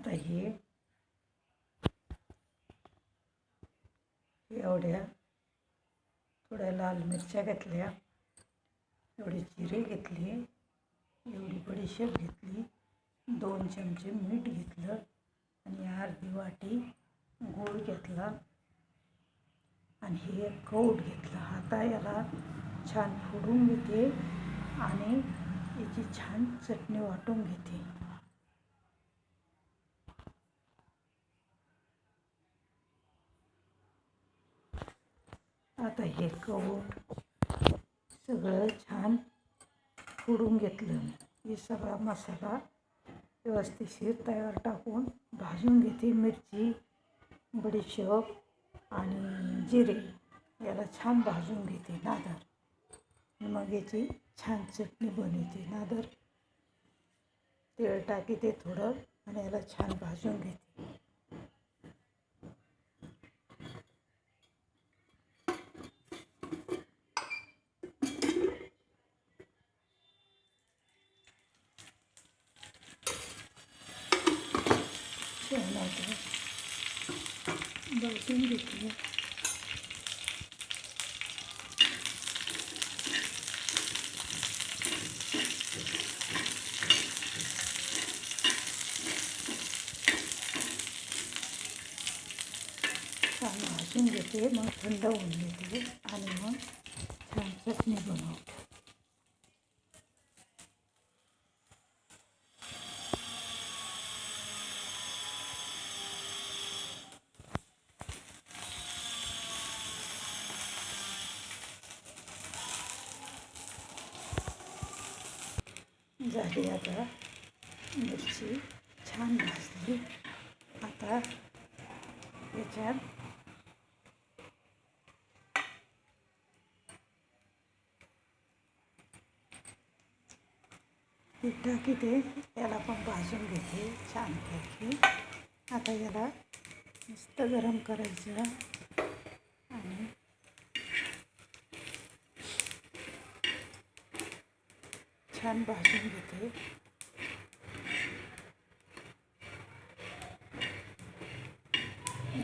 आता हे एवढ्या थोड्या लाल मिरच्या घेतल्या, एवढे जिरे घेतले, एवढी बडीशेप घेतली, 2 चमचे मीठ घेतलं आणि अर्धी वाटी गूळ घेतला आणि हे कौट घेतलं. आता याला छान फोडून घेते आणि याची छान चटणी वाटून घेते. आता हे कौट सगळं छान फोडून घेतलं. हे सगळा मसाला व्यवस्थितशीर तयार टाकून भाजून घेते. मिरची, बडीशेप आणि जिरे याला छान भाजून घेते नादर. मग याची छान चटणी बनवते. नादर तेल टाकते थोडं आणि याला छान भाजून घेते. छान आता भाजून घेतली. छान भाजून घेते, मग थंड होऊन घेते आणि मग छान चटणी बनवते. झाली आता मिरची छान भाजली. आता याच्यात टाकते, याला पण भाजून घेते छानपैकी. आता याला मस्त गरम करायचं आणि छान भाजून घेते.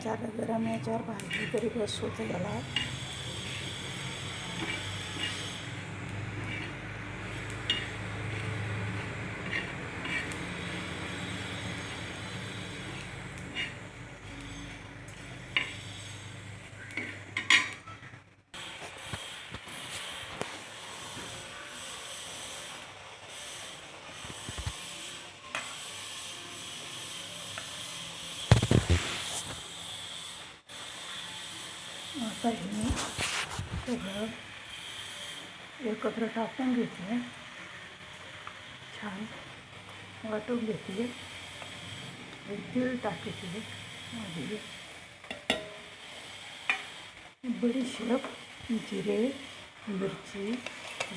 ज्यादा गरम याच्यावर भाजली तरी बस होतं याला. आता हे सगळं एकत्र टाकून घेते, छान वाटून घेते. तीळ टाकते, मध्ये बडीशेप, जिरे, मिरची,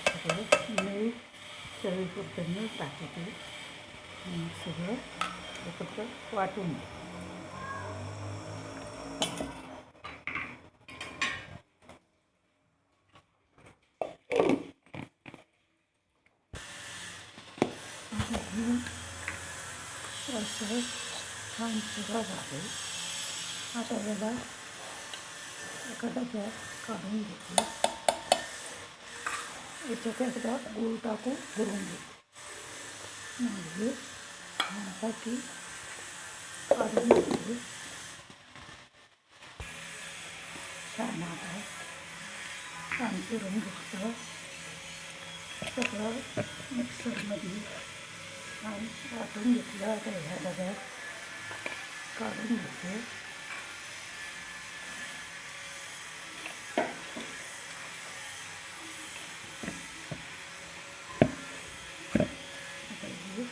सगळं मीठ, चवीपुरतं मीठ टाकते. सगळं एकत्र वाटून घेते. असं छान सगळं झालं. आता याला एका डब्यात काढून घेते. याच्यात एकदा गूळ टाकून भरून घेते. म्हणजे छानपैकी काढून घेते. छान आता छान करून घेतलं. सगळं मिक्सरमध्ये छान वाटून घेतलं. आता ह्या डब्यात काढून घेते. आता हे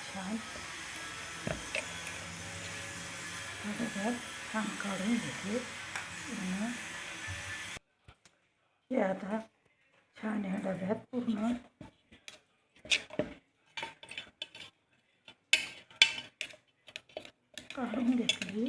छान ह्या डब्यात छान काढून घेते. हे आता छान ह्या डब्यात पूर्ण काढून घेतली.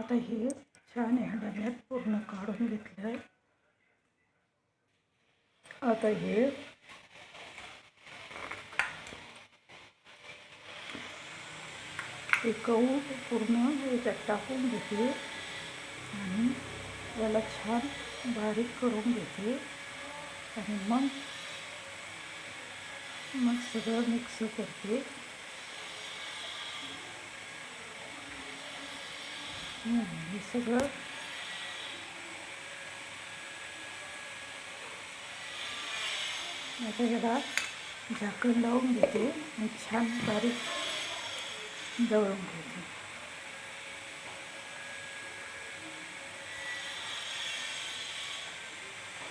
आता हे छान ह्या डब्यात पूर्ण काढून घेतलं आहे. आता हे कऊट पूर्ण याच्यात टाकून घेते आणि याला छान बारीक करून घेते आणि मग सगळं मिक्स करते. हे सगळं आता याला झाकण लावून घेते आणि छान बारीक दळून घेते.